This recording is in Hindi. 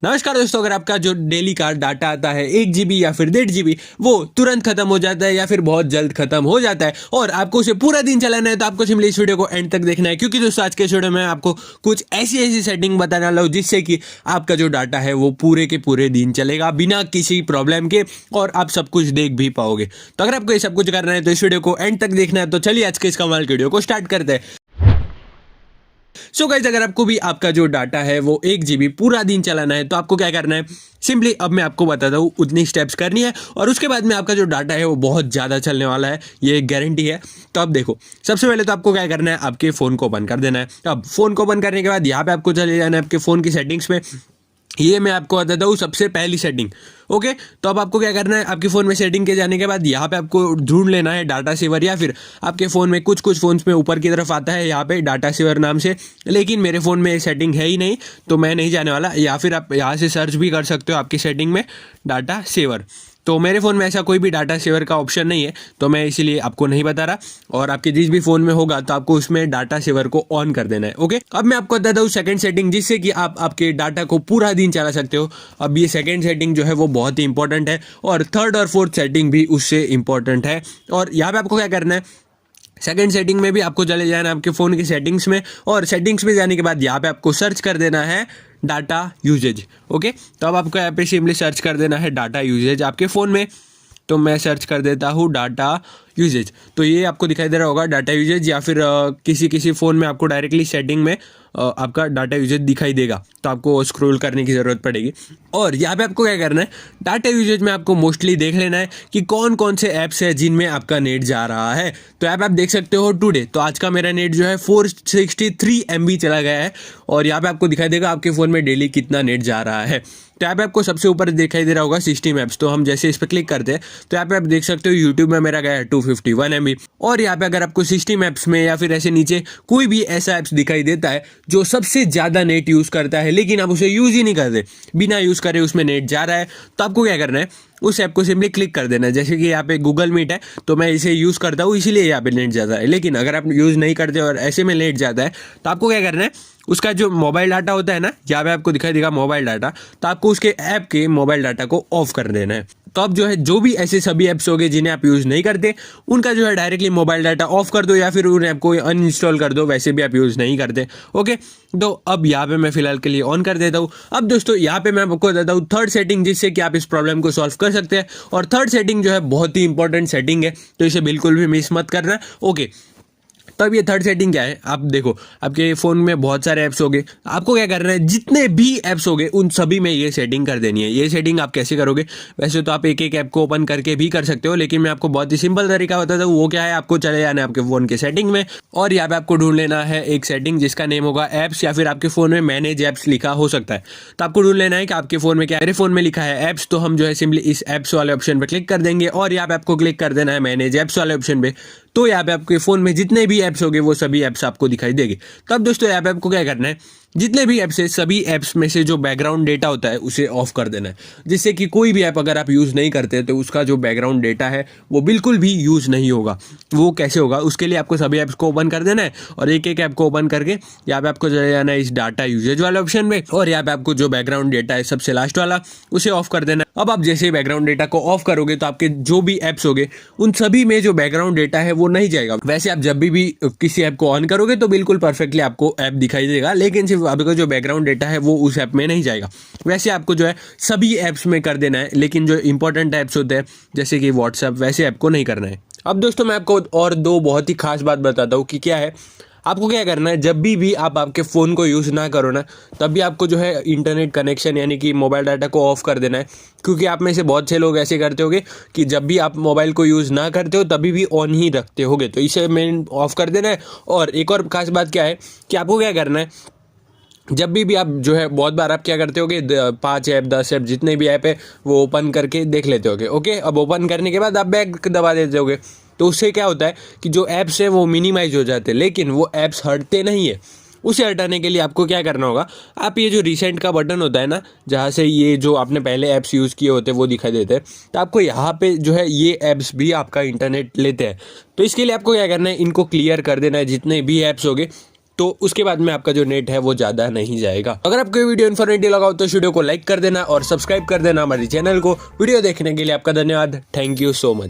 नमस्कार दोस्तों, अगर आपका जो डेली का डाटा आता है 1 GB या फिर 1.5 GB, वो तुरंत खत्म हो जाता है या फिर बहुत जल्द खत्म हो जाता है और आपको उसे पूरा दिन चलाना है, तो आपको सिंपली इस वीडियो को एंड तक देखना है, क्योंकि दोस्तों आज के इस वीडियो में आपको कुछ ऐसी ऐसी सेटिंग बताने वाला हूँ जिससे कि आपका जो डाटा है वो पूरे के पूरे दिन चलेगा बिना किसी प्रॉब्लम के और आप सब कुछ देख भी पाओगे। तो अगर आपको ये सब कुछ करना है तो इस वीडियो को एंड तक देखना है। तो चलिए आज के इस कमाल के वीडियो को स्टार्ट करते हैं। सो गाइस, अगर आपको भी आपका जो डाटा है वो 1 GB पूरा दिन चलाना है तो आपको क्या करना है, सिंपली अब मैं आपको बताता हूँ उतनी स्टेप्स करनी है और उसके बाद में आपका जो डाटा है वो बहुत ज़्यादा चलने वाला है, ये गारंटी है। तो अब देखो, सबसे पहले तो आपको क्या करना है, आपके फ़ोन को ओपन कर देना है। अब फ़ोन को ओपन करने के बाद यहाँ पे आपको चले जाना है आपके फ़ोन की सेटिंग्स में। ये मैं आपको बताता हूँ सबसे पहली सेटिंग। ओके, तो अब आपको क्या करना है, आपके फ़ोन में सेटिंग के जाने के बाद यहाँ पे आपको ढूंढ लेना है डाटा सेवर, या फिर आपके फ़ोन में कुछ फ़ोन्स में ऊपर की तरफ आता है यहाँ पे डाटा सेवर नाम से, लेकिन मेरे फ़ोन में सेटिंग है ही नहीं तो मैं नहीं जाने वाला। या फिर आप यहाँ से सर्च भी कर सकते हो आपकी सेटिंग में डाटा सेवर। तो मेरे फ़ोन में ऐसा कोई भी डाटा सेवर का ऑप्शन नहीं है तो मैं इसीलिए आपको नहीं बता रहा, और आपके जिस भी फ़ोन में होगा तो आपको उसमें डाटा सेवर को ऑन कर देना है। ओके, अब मैं आपको बताता हूँ सेकंड सेटिंग जिससे कि आप आपके डाटा को पूरा दिन चला सकते हो। अब ये सेकंड सेटिंग जो है वो बहुत ही इंपॉर्टेंट है और थर्ड और फोर्थ सेटिंग भी उससे इंपॉर्टेंट है। और यहाँ पे आपको क्या करना है, सेकंड सेटिंग में भी आपको चले जाना है आपके फ़ोन की सेटिंग्स में, और सेटिंग्स में जाने के बाद यहाँ पे आपको सर्च कर देना है डाटा यूजेज। ओके, तो अब आपको यहाँ पे सिंपली सर्च कर देना है डाटा यूजेज आपके फ़ोन में। तो मैं सर्च कर देता हूँ डाटा यूजेज, तो ये आपको दिखाई दे रहा होगा डाटा यूजेज, या फिर किसी किसी फ़ोन में आपको डायरेक्टली सेटिंग में आपका डाटा यूजेज दिखाई देगा, तो आपको स्क्रॉल करने की ज़रूरत पड़ेगी। और यहाँ पे आपको क्या करना है, डाटा यूजेज में आपको मोस्टली देख लेना है कि कौन कौन से ऐप्स है जिनमें आपका नेट जा रहा है। तो यहाँ पे आप देख सकते हो टुडे, तो आज का मेरा नेट जो है 463 MB चला गया है, और यहाँ पे आपको दिखाई देगा आपके फ़ोन में डेली कितना नेट जा रहा है। तो यहाँ पे आपको सबसे ऊपर दिखाई दे रहा होगा सिस्टम ऐप्स, तो हम जैसे इस पर क्लिक करते हैं तो यहाँ पे आप देख सकते हो यूट्यूब में मेरा गया है 251 MB। और यहाँ पे अगर आपको सिस्टम ऐप्स में या फिर ऐसे नीचे कोई भी ऐसा ऐप्स दिखाई देता है जो सबसे ज़्यादा नेट यूज़ करता है लेकिन आप उसे यूज़ ही नहीं करते, बिना यूज़ करे उसमें नेट जा रहा है, तो आपको क्या करना है, उस ऐप को सिंपली क्लिक कर देना है। जैसे कि यहाँ पे गूगल मीट है, तो मैं इसे यूज़ करता हूँ इसीलिए यहाँ पे नेट जाता है, लेकिन अगर आप यूज़ नहीं करते और ऐसे में नेट जाता है तो आपको क्या करना है, उसका जो मोबाइल डाटा होता है ना, यहाँ पे आपको दिखाई देगा मोबाइल डाटा, तो आपको उसके ऐप के मोबाइल डाटा को ऑफ कर देना है। तो अब जो है जो भी ऐसे सभी ऐप्स हो गए जिन्हें आप यूज़ नहीं करते उनका जो है डायरेक्टली मोबाइल डाटा ऑफ कर दो, या फिर उन ऐप को अनइंस्टॉल कर दो, वैसे भी आप यूज़ नहीं करते। ओके, तो अब यहाँ पे मैं फिलहाल के लिए ऑन कर देता हूँ। अब दोस्तों यहाँ पे मैं आपको बताता हूँ थर्ड सेटिंग जिससे कि आप इस प्रॉब्लम को सॉल्व कर सकते हैं, और थर्ड सेटिंग जो है बहुत ही इंपॉर्टेंट सेटिंग है, तो इसे बिल्कुल भी मिस मत करना। ओके, तो अब ये थर्ड सेटिंग क्या है, आप देखो आपके फ़ोन में बहुत सारे ऐप्स हो गए, आपको क्या करना है, जितने भी ऐप्स हो गए उन सभी में ये सेटिंग कर देनी है। ये सेटिंग आप कैसे करोगे, वैसे तो आप एक एक ऐप को ओपन करके भी कर सकते हो, लेकिन मैं आपको बहुत ही सिंपल तरीका बताता हूँ। वो क्या है, आपको चले जाना है आपके फ़ोन के सेटिंग में, और यहाँ पे आपको ढूंढ लेना है एक सेटिंग जिसका नेम होगा ऐप्स, या फिर आपके फ़ोन में मैनेज ऐप्स लिखा हो सकता है। तो आपको ढूंढ लेना है कि आपके फ़ोन में क्या, मेरे फ़ोन में लिखा है ऐप्स, तो हम जो है सिंपली इस ऐप्स वाले ऑप्शन पर क्लिक कर देंगे, और यहाँ पे आपको क्लिक कर देना है मैनेज ऐप्स वाले ऑप्शन पे। तो यहाँ पे आपके फ़ोन में जितने भी ऐप्स होंगे वो सभी ऐप्स आपको दिखाई देंगे। तब दोस्तों यहाँ पे आपको क्या करना है, जितने भी ऐप्स है सभी ऐप्स में से जो बैकग्राउंड डेटा होता है उसे ऑफ कर देना है, जिससे कि कोई भी ऐप अगर आप यूज़ नहीं करते तो उसका जो बैकग्राउंड डेटा है वो बिल्कुल भी यूज़ नहीं होगा। वो कैसे होगा, उसके लिए आपको सभी ऐप्स को ओपन कर देना है, और एक एक ऐप को ओपन करके यहाँ पे आपको चले जाना है इस डाटा यूजेज वाले ऑप्शन में, और यहाँ पे आपको जो बैकग्राउंड डेटा है सबसे लास्ट वाला उसे ऑफ कर देना है। अब आप जैसे ही बैकग्राउंड डेटा को ऑफ करोगे तो आपके जो भी ऐप्स होंगे उन सभी में जो बैकग्राउंड डेटा है वो नहीं जाएगा। वैसे आप जब भी किसी ऐप को ऑन करोगे तो बिल्कुल परफेक्टली आपको ऐप दिखाई देगा, लेकिन सिर्फ आपका जो बैकग्राउंड डेटा है वो उस ऐप में नहीं जाएगा। वैसे आपको जो है सभी ऐप्स में कर देना है, लेकिन जो इंपॉर्टेंट ऐप्स होते हैं जैसे कि व्हाट्सएप, वैसे ऐप को नहीं करना है। अब दोस्तों मैं आपको और दो बहुत ही खास बात बताता हूँ कि क्या है, आपको क्या करना है, जब भी आप आपके फ़ोन को यूज़ ना करो ना, तब भी आपको जो है इंटरनेट कनेक्शन यानी कि मोबाइल डाटा को ऑफ़ कर देना है, क्योंकि आप में से बहुत से लोग ऐसे करते होंगे कि जब भी आप मोबाइल को यूज़ ना करते हो तभी भी ऑन ही रखते होगे, तो इसे मेन ऑफ़ कर देना है। और एक और ख़ास बात क्या है कि आपको क्या करना है, जब भी आप जो है बहुत बार आप क्या करते होगे, 5 ऐप 10 ऐप जितने भी ऐप है वो ओपन करके देख लेते होगे। ओके, अब ओपन करने के बाद आप बैक दबा देते होगे, तो उससे क्या होता है कि जो ऐप्स है वो मिनिमाइज हो जाते हैं, लेकिन वो ऐप्स हटते नहीं है। उसे हटाने के लिए आपको क्या करना होगा, आप ये जो रिसेंट का बटन होता है ना, जहाँ से ये जो आपने पहले ऐप्स यूज़ किए होते हैं वो दिखाई देते हैं, तो आपको यहाँ पे जो है ये ऐप्स भी आपका इंटरनेट लेते हैं। तो इसके लिए आपको क्या करना है, इनको क्लियर कर देना है, जितने भी ऐप्स होंगे तो उसके बाद में आपका जो नेट है वो ज़्यादा नहीं जाएगा। अगर आपको ये वीडियो इन्फॉर्मेटिव लगा हो तो इस वीडियो को लाइक कर देना और सब्सक्राइब कर देना हमारे चैनल को। वीडियो देखने के लिए आपका धन्यवाद। Thank you so much.